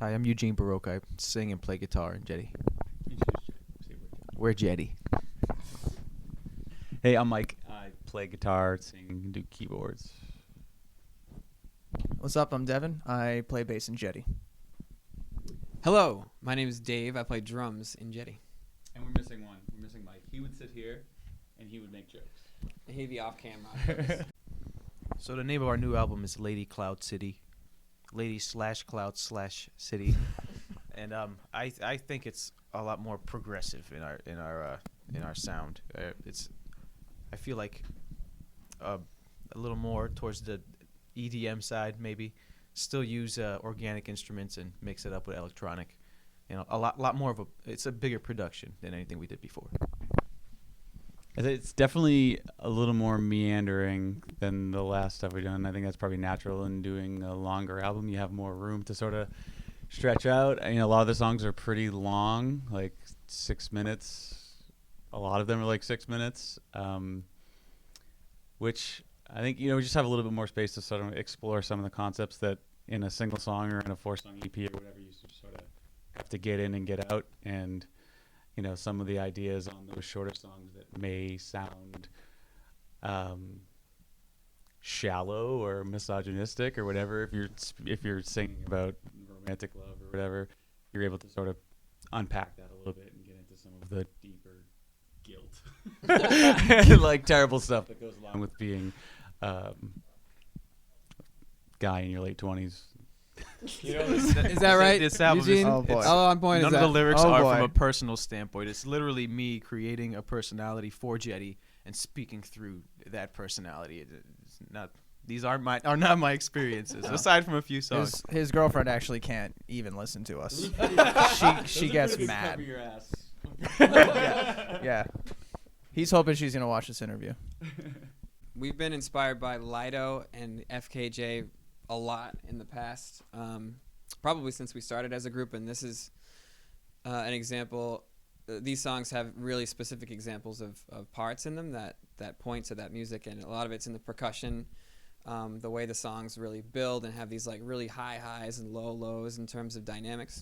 Hi, I'm Eugene Baroque. I sing and play guitar in Jetty. We're Jetty. Hey, I'm Mike. I play guitar, sing, and do keyboards. What's up? I'm Devin. I play bass in Jetty. Hello, my name is Dave. I play drums in Jetty. And we're missing one. We're missing Mike. He would sit here, and he would make jokes. He'd be off camera. So the name of our new album is Lady Cloud City. Lady/Cloud/City. And I think it's a lot more progressive in our sound. I feel like a little more towards the EDM side, maybe. Still use organic instruments and mix it up with electronic. You know, a lot more of it's a bigger production than anything we did before. It's definitely a little more meandering than the last stuff we've done. I think that's probably natural in doing a longer album. You have more room to sort of stretch out. I mean, a lot of the songs are pretty long, like 6 minutes. A lot of them are like 6 minutes, which I think, we just have a little bit more space to sort of explore some of the concepts that in a single song or in a 4-song EP or whatever you sort of have to get in and get out. And some of the ideas on those shorter songs that may sound shallow or misogynistic or whatever, if you're singing about romantic love or whatever, you're able to sort of unpack that a little bit and get into some of the deeper guilt and like terrible stuff that goes along with being a guy in your late 20s. Is that right? This album Eugene? Oh, boy. It's all on point. None of the lyrics Oh, are boy. from a personal standpoint. It's literally me creating a personality for Jetty and speaking through that personality. It's not. These are not my experiences, aside from a few songs. His girlfriend actually can't even listen to us. she gets mad. Your ass. Yeah. He's hoping she's gonna watch this interview. We've been inspired by Lido and FKJ a lot in the past, probably since we started as a group, and this is an example. These songs have really specific examples of parts in them that point to that music, and a lot of it's in the percussion, the way the songs really build and have these like really high highs and low lows in terms of dynamics,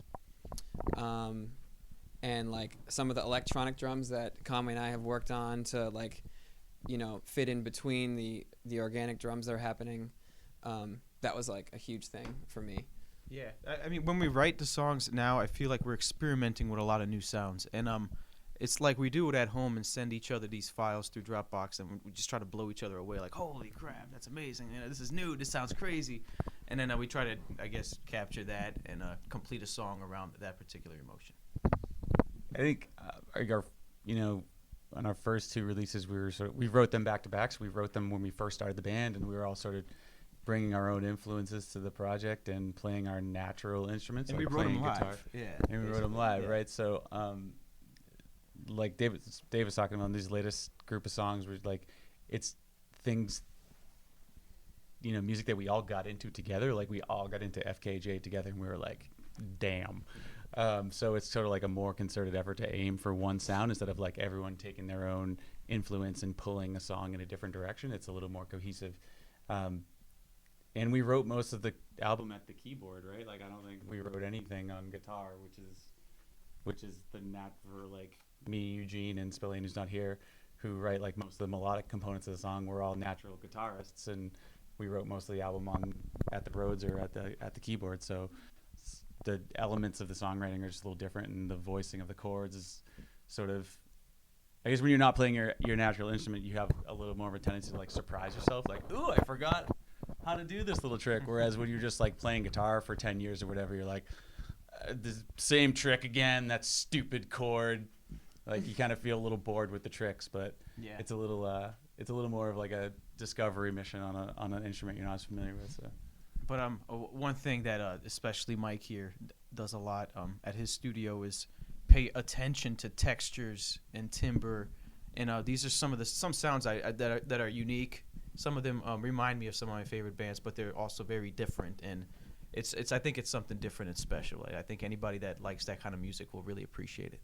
and like some of the electronic drums that Conway and I have worked on to like fit in between the organic drums that are happening. That was like a huge thing for me. Yeah, I mean, when we write the songs now, I feel like we're experimenting with a lot of new sounds, and it's like we do it at home and send each other these files through Dropbox, and we just try to blow each other away, like, holy crap, that's amazing, this is new, this sounds crazy, and then we try to, I guess, capture that and complete a song around that particular emotion. I think on our first two releases, we wrote them back to back. So we wrote them when we first started the band, and we were all sort of bringing our own influences to the project and playing our natural instruments. And like we wrote playing them guitar. live. Yeah. And we wrote them live, yeah. right? So, like Dave was talking about these latest group of songs, where like it's things, music that we all got into together. Like we all got into FKJ together, and we were like, damn. So it's sort of like a more concerted effort to aim for one sound instead of like everyone taking their own influence and pulling a song in a different direction. It's a little more cohesive. And we wrote most of the album at the keyboard, right? Like I don't think we wrote anything on guitar, which is the knack for like me, Eugene, and Spillane, who's not here, who write like most of the melodic components of the song. We're all natural guitarists, and we wrote most of the album at the Rhodes or at the keyboard. So the elements of the songwriting are just a little different, and the voicing of the chords is sort of, I guess when you're not playing your natural instrument, you have a little more of a tendency to like surprise yourself, like, ooh, I forgot how to do this little trick. Whereas when you're just like playing guitar for 10 years or whatever, you're like, the same trick again, that stupid chord. Like you kind of feel a little bored with the tricks, but Yeah. it's a little more of like a discovery mission on an instrument you're not as familiar with. So. But one thing that especially Mike here does a lot at his studio is pay attention to textures and timbre, and these are some sounds that are unique. Some of them remind me of some of my favorite bands, but they're also very different, and I think it's something different and special. I think anybody that likes that kind of music will really appreciate it.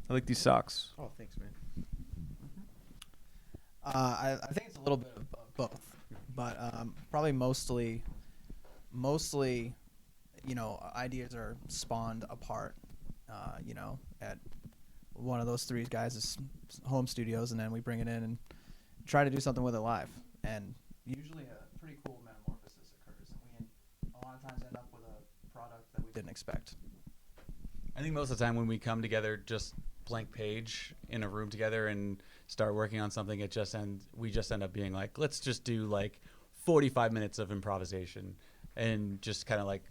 I like these socks. Oh, thanks, man. I think it's a little bit of both, but probably mostly ideas are spawned apart, at one of those three guys' home studios, and then we bring it in and try to do something with it live. And usually a pretty cool metamorphosis occurs, and we a lot of times end up with a product that we didn't expect. I think most of the time when we come together, just blank page in a room together and start working on something, we just end up being like, let's just do like 45 minutes of improvisation, and just kind of like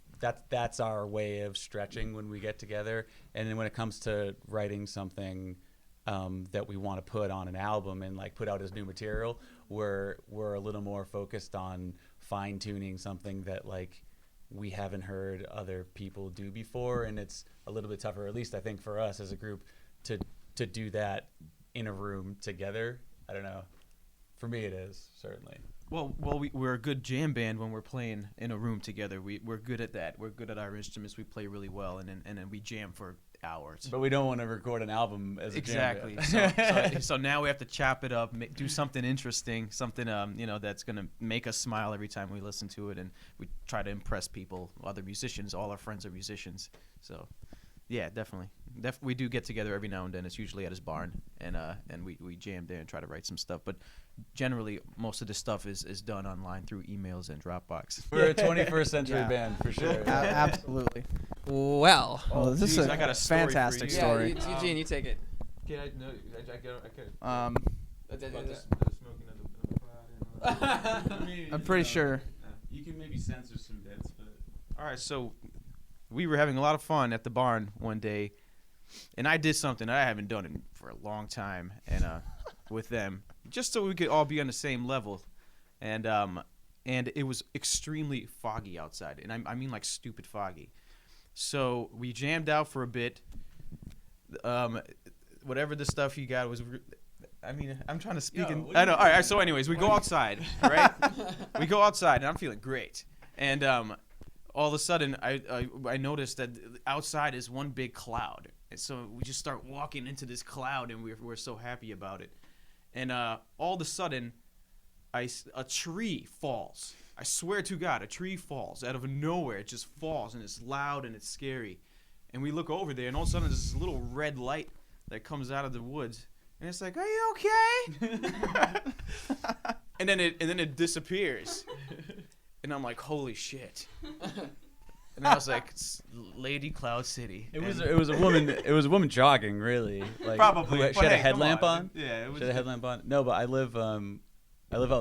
that's our way of stretching when we get together. And then when it comes to writing something that we want to put on an album and like put out as new material, we're a little more focused on fine tuning something that like we haven't heard other people do before, and it's a little bit tougher, at least I think for us as a group, to do that in a room together. I don't know. For me, it is certainly. Well, we're a good jam band when we're playing in a room together. We're good at that. We're good at our instruments. We play really well, and then we jam for hours. But we don't want to record an album as a exactly. jam band. So now we have to chop it up, do something interesting, something that's gonna make us smile every time we listen to it, and we try to impress people, other musicians. All our friends are musicians, so yeah, definitely. We do get together every now and then. It's usually at his barn, and we jam there and try to write some stuff. But generally, most of the stuff is done online through emails and Dropbox. We're a 21st century Yeah. band for sure. Absolutely. Well, This is geez, a I got a story fantastic for you. story. Yeah, Eugene, you take it. Can I? No, I can. I'm pretty sure. You can maybe censor some bits, but All right, so we were having a lot of fun at the barn one day, and I did something I haven't done in for a long time, and with them, just so we could all be on the same level, and it was extremely foggy outside, and I mean like stupid foggy. So we jammed out for a bit. Whatever the stuff you got was. I'm trying to speak. I know. All right. So, anyways, we go outside. Right. We go outside, and I'm feeling great. And all of a sudden, I noticed that outside is one big cloud. And so we just start walking into this cloud, and we're so happy about it. And all of a sudden, a tree falls. I swear to God, a tree falls out of nowhere. It just falls, and it's loud and it's scary. And we look over there, and all of a sudden, there's this little red light that comes out of the woods, and it's like, "Are you okay?" and then it disappears, and I'm like, "Holy shit!" And I was like, "It's Lady Cloud City." it was a woman. It was a woman jogging, really. Like, Probably. She But had a hey, come headlamp on. Yeah, it was. She had a headlamp on. No, but I live out in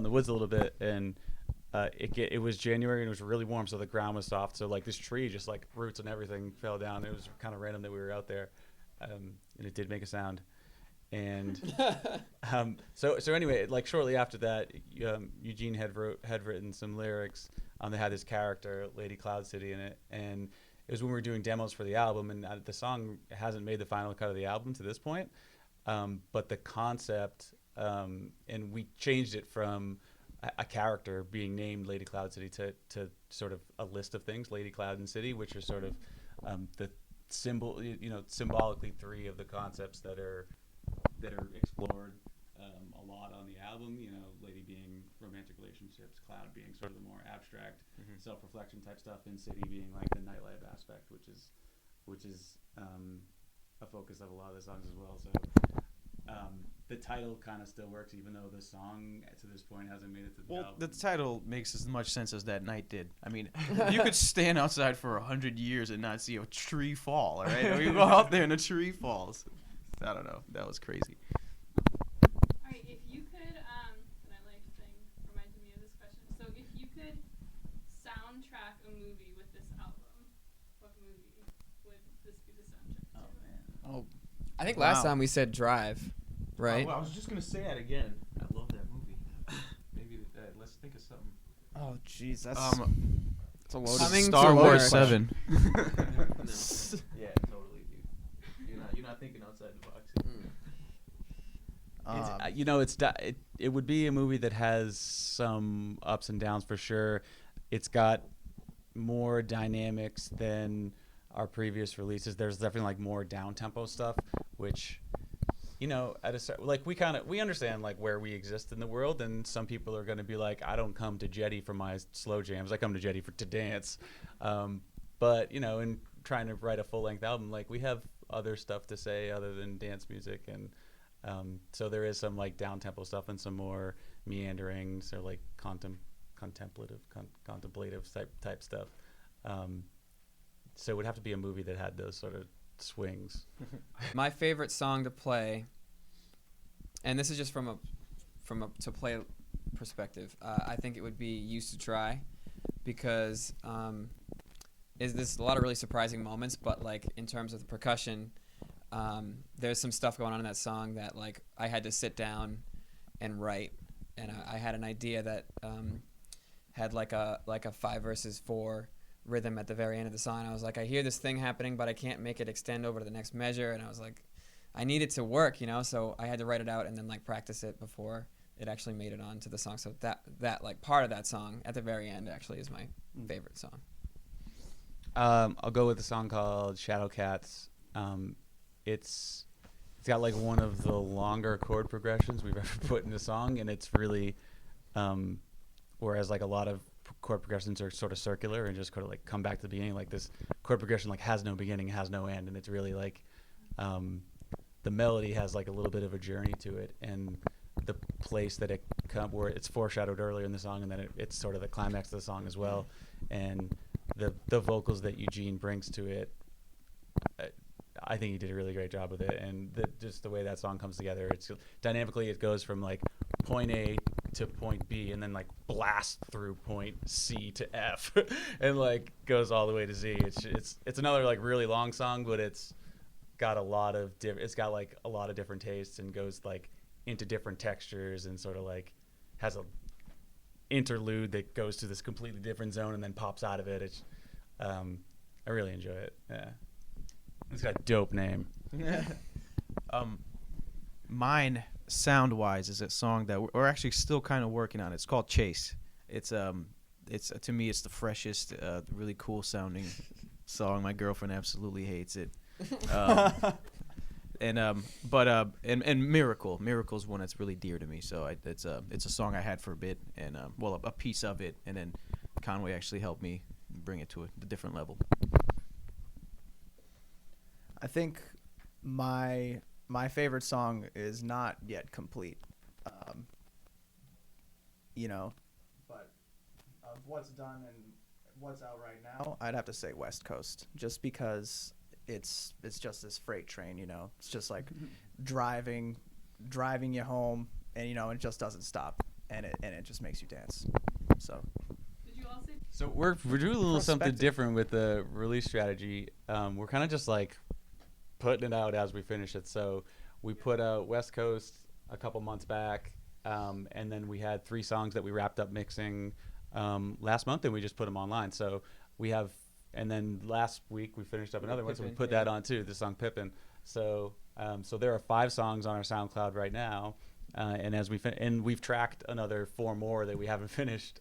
the woods a little bit, and it was January and it was really warm, so the ground was soft. So like this tree, just like roots and everything fell down. It was kind of random that we were out there, and it did make a sound. And so anyway, like shortly after that, Eugene had written some lyrics. They had this character, Lady Cloud City, in it, and it was when we were doing demos for the album. And the song hasn't made the final cut of the album to this point, but the concept, and we changed it from a character being named Lady Cloud City to sort of a list of things, Lady Cloud and City, which are sort of the symbolically three of the concepts that are explored a lot on the album. Lady being romantic relationships, Cloud being sort of the more abstract self-reflection type stuff, and City being like the nightlife aspect, which is a focus of a lot of the songs as well. So the title kind of still works, even though the song to this point hasn't made it to the album. The title makes as much sense as that night did. I mean, you could stand outside for 100 years and not see a tree fall. All right, we go out there and a tree falls. I don't know. That was crazy. All right, if you could, and I like thing reminded me of this question. So if you could soundtrack a movie with this album, what movie would this be the soundtrack to? Oh man. Oh, I think last Wow. time we said Drive, right? Well, I was just gonna say that again. I love that movie. Maybe let's think of something. oh, jeez, that's It's a loaded Coming Star to Wars America. 7. Yeah, totally, dude. You're not thinking outside the box. It would be a movie that has some ups and downs for sure. It's got more dynamics than our previous releases. There's definitely like more down tempo stuff, which we understand like where we exist in the world, and some people are going to be like, I don't come to Jetty for my slow jams. I come to Jetty to dance. But in trying to write a full length album, like we have other stuff to say other than dance music, and so there is some like down tempo stuff and some more meanderings or like contemplative type stuff. So it would have to be a movie that had those sort of swings. My favorite song to play, and this is just from a to play perspective, I think it would be "Used to Try," because there's a lot of really surprising moments, but like in terms of the percussion, there's some stuff going on in that song that like I had to sit down and write, and I had an idea that had like a 5 versus 4 rhythm at the very end of the song. I was like, I hear this thing happening, but I can't make it extend over to the next measure, and I was like, I need it to work, so I had to write it out and then like practice it before it actually made it onto the song. So that like part of that song at the very end actually is my favorite song. I'll go with a song called Shadow Cats. It's got like one of the longer chord progressions we've ever put in a song, and it's really whereas like a lot of chord progressions are sort of circular and just kind of like come back to the beginning, like this chord progression like has no beginning, has no end, and it's really like the melody has like a little bit of a journey to it, and the place that it where it's foreshadowed earlier in the song, and then it's sort of the climax of the song as well, and the vocals that Eugene brings to it, I think he did a really great job with it, and just the way that song comes together, it's dynamically it goes from like point A to point B and then like blast through point C to F and like goes all the way to Z. It's another like really long song, but it's got a lot of different tastes and goes like into different textures and sort of like has a interlude that goes to this completely different zone and then pops out of it. It's I really enjoy it. Yeah. It's got a dope name. Mine, sound-wise, is a song that we're actually still kind of working on. It's called Chase. It's to me, it's the freshest, really cool sounding song. My girlfriend absolutely hates it. And Miracle's one that's really dear to me. So it's a song I had for a bit, and a piece of it, and then Conway actually helped me bring it to a different level. I think my favorite song is not yet complete. But of what's done and what's out right now, I'd have to say West Coast, just because it's just this freight train. It's just like driving you home, and it just doesn't stop, and it just makes you dance. So. Did you all say? So we're doing a little something Prospective. different with the release strategy. We're kind of just like putting it out as we finish it. So we put out West Coast a couple months back, and then we had 3 songs that we wrapped up mixing last month, and we just put them online. So we have, and then last week we finished up another one, so we Pippin, put that on too, the song Pippin. So so there are 5 songs on our SoundCloud right now, and as and we've tracked another 4 more that we haven't finished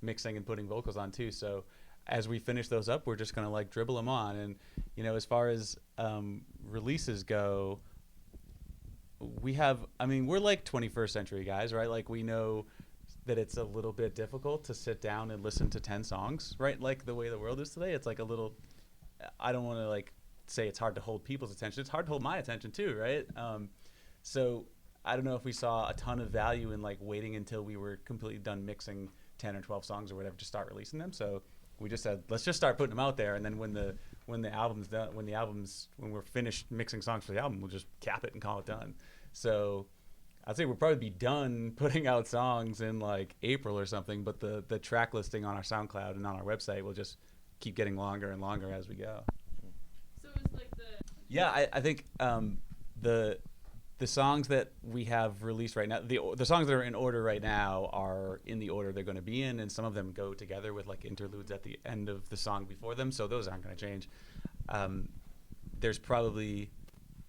mixing and putting vocals on too. So as we finish those up, we're just gonna like dribble them on. And as far as releases go, we're like 21st century guys, right? Like we know that it's a little bit difficult to sit down and listen to 10 songs, right? Like the way the world is today, it's like a little, I don't want to like say it's hard to hold people's attention. It's hard to hold my attention too, right? So I don't know if we saw a ton of value in like waiting until we were completely done mixing 10 or 12 songs or whatever to start releasing them. So we just said, let's just start putting them out there, and then when we're finished mixing songs for the album, we'll just cap it and call it done. So I'd say we'll probably be done putting out songs in like April or something, but the track listing on our SoundCloud and on our website will just keep getting longer and longer as we go. So it's like the. Yeah, I think the songs that we have released right now, the songs that are in order right now are in the order they're going to be in, and some of them go together with like interludes at the end of the song before them, so those aren't going to change. There's probably,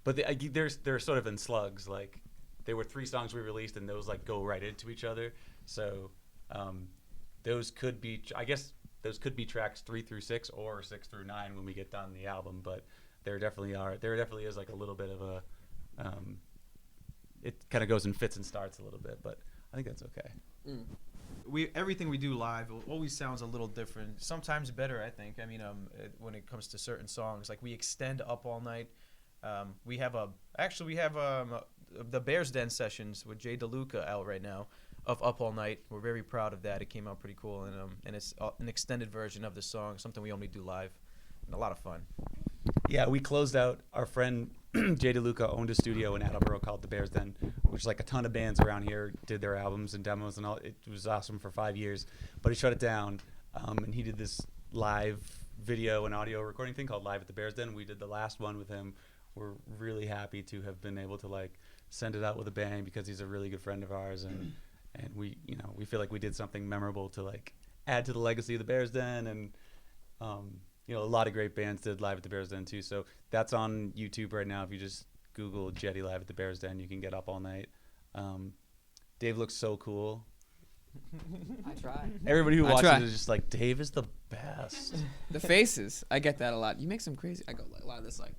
but they're sort of in slugs. Like there were 3 songs we released, and those like go right into each other. So those could be, I guess, those could be tracks 3 through 6 or 6 through 9 when we get done the album. But there definitely is like a little bit of a it kind of goes in fits and starts a little bit, but I think that's okay. everything we do live always sounds a little different. Sometimes better, I think. I mean, when it comes to certain songs, like we extend Up All Night. We have the Bears Den sessions with Jay DeLuca out right now of Up All Night. We're very proud of that. It came out pretty cool, and it's an extended version of the song, something we only do live, and a lot of fun. Yeah, we closed out. Our friend Jay DeLuca owned a studio in Attleboro called the Bears Den, which like a ton of bands around here did their albums and demos and all. It was awesome for 5 years, but he shut it down, and he did this live video and audio recording thing called Live at the Bears Den. We did the last one with him. We're really happy to have been able to like send it out with a bang because he's a really good friend of ours, and we feel like we did something memorable to like add to the legacy of the Bears Den, and a lot of great bands did Live at the Bears Den too. So that's on YouTube right now. If you just Google Jetty Live at the Bears Den, you can get Up All Night. Dave looks so cool. I try. Everybody who I watches try. it is just like, Dave is the best. The faces, I get that a lot. You make some crazy. I go a lot of this like.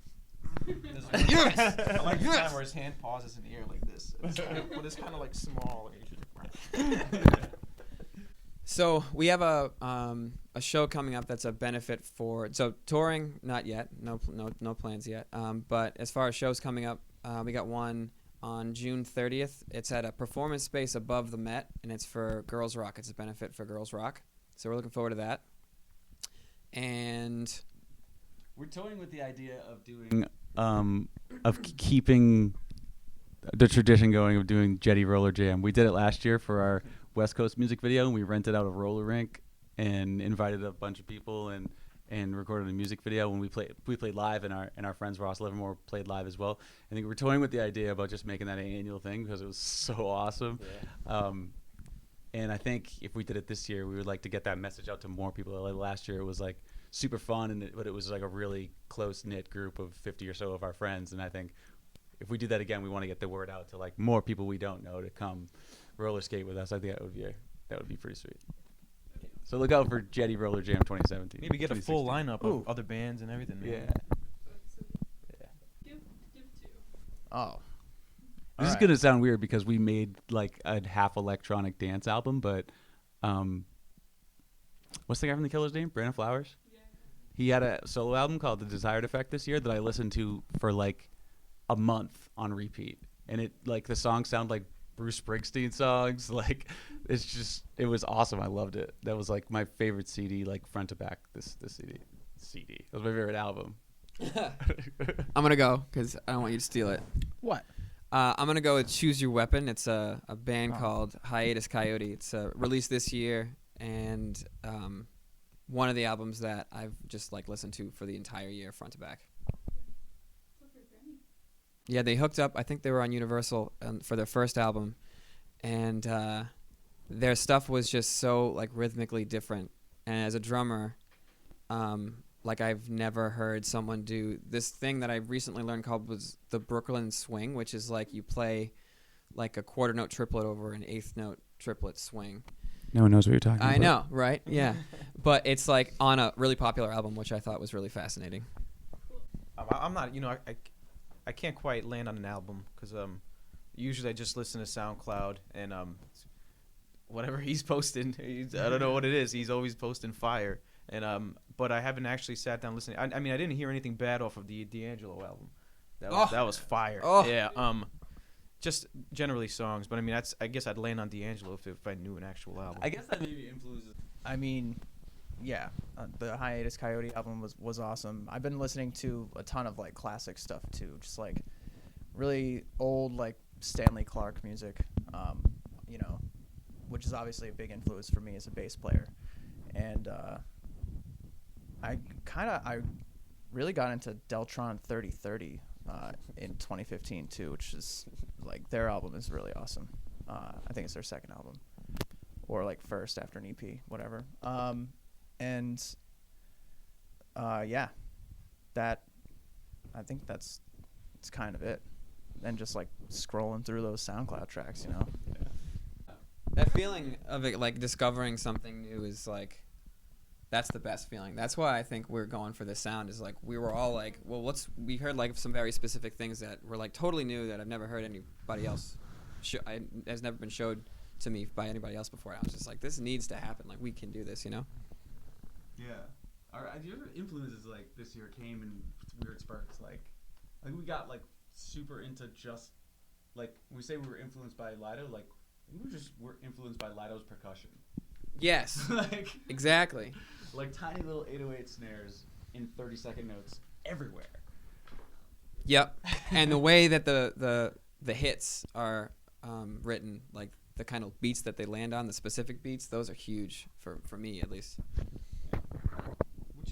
Yes! I like the time where his hand pauses in the air like this. But it's kind of like small. So we have a show coming up that's a benefit for touring, not yet, no plans yet. But as far as shows coming up, we got one on June 30th. It's at a performance space above the Met, and it's for Girls Rock. It's a benefit for Girls Rock, so we're looking forward to that. And we're toying with the idea of doing keeping the tradition going of doing Jetty Roller Jam. We did it last year for our West Coast music video, and we rented out a roller rink and invited a bunch of people and recorded a music video. When we played live, and our friends Ross Livermore played live as well. I think we're toying with the idea about just making that an annual thing because it was so awesome. Yeah. And I think if we did it this year, we would like to get that message out to more people. Like last year, it was like super fun, but it was like a really close knit group of 50 or so of our friends. And I think if we do that again, we want to get the word out to like more people we don't know to come roller skate with us. I think that would be pretty sweet. So look out for Jetty Roller Jam 2017. Maybe get a full lineup of other bands and everything. Man. Yeah. Give two. Oh. This is gonna sound weird because we made like a half electronic dance album, but what's the guy from the Killers' name? Brandon Flowers. Yeah. He had a solo album called The Desired Effect this year that I listened to for like a month on repeat, and it like the songs sound like Bruce Springsteen songs. Like it was awesome. I loved it. That was like my favorite CD, like front to back. This CD. That was my favorite album. I'm gonna go because I don't want you to steal it. What? I'm gonna go with Choose Your Weapon. It's a band called Hiatus Coyote. It's released this year, and one of the albums that I've just like listened to for the entire year, front to back. Yeah, they hooked up. I think they were on Universal for their first album, and their stuff was just so like rhythmically different. And as a drummer, like I've never heard someone do this thing that I recently learned called was the Brooklyn swing, which is like you play like a quarter note triplet over an eighth note triplet swing. No one knows what you're talking about. I know, right? Yeah, but it's like on a really popular album, which I thought was really fascinating. I'm not, I can't quite land on an album because usually I just listen to SoundCloud and whatever he's posting, I don't know what it is. He's always posting fire, and but I haven't actually sat down listening. I mean, I didn't hear anything bad off of the D'Angelo album. That was fire. Oh. Yeah. Just generally songs, but I mean, I guess I'd land on D'Angelo if I knew an actual album. I guess that maybe influences. I mean, yeah, the Hiatus Coyote album was awesome. I've been listening to a ton of like classic stuff too, just like really old like Stanley Clarke music, which is obviously a big influence for me as a bass player. And I really got into Deltron 3030 in 2015 too, which is like their album is really awesome. I think it's their second album, or like first after an EP, whatever. Yeah, that I think it's kind of it. And just like scrolling through those SoundCloud tracks, That feeling of it, like discovering something new, is like that's the best feeling. That's why I think we're going for this sound. Is like we were all like, well, we heard like some very specific things that were like totally new that I've never heard anybody else has never been showed to me by anybody else before. I was just like, this needs to happen. Like, we can do this, you know? Yeah. Your influences like this year came in weird spurts. Like we got like super into just like when we say we were influenced by Lido, like we're influenced by Lido's percussion. Yes. Like Exactly. like tiny little 808 snares in 30-second notes everywhere. Yep. And the way that the hits are written, like the kind of beats that they land on, the specific beats, those are huge for me at least.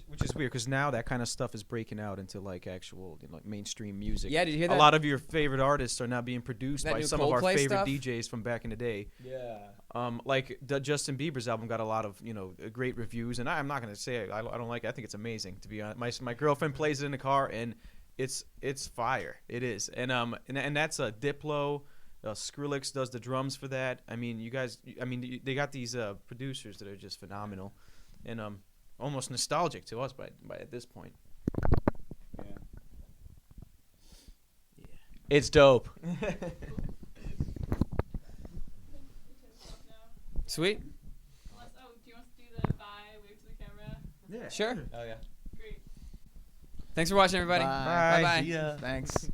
Which is weird because now that kind of stuff is breaking out into like actual like mainstream music. Yeah, did you hear that? A lot of your favorite artists are now being produced That by new some of our Coldplay favorite stuff? DJs from back in the day. Yeah. Like the Justin Bieber's album got a lot of great reviews, and I'm not gonna say I don't like it. I think it's amazing, to be honest. My girlfriend plays it in the car, and it's fire. It is, and that's a Diplo. Skrillex does the drums for that. I mean, they got these producers that are just phenomenal, and almost nostalgic to us by at this point. Yeah. It's dope. Sweet. Unless, do you want to do the bye, wave to the camera? Yeah. Sure. Oh yeah. Great. Thanks for watching, everybody. Bye. Bye-bye. See ya. Thanks.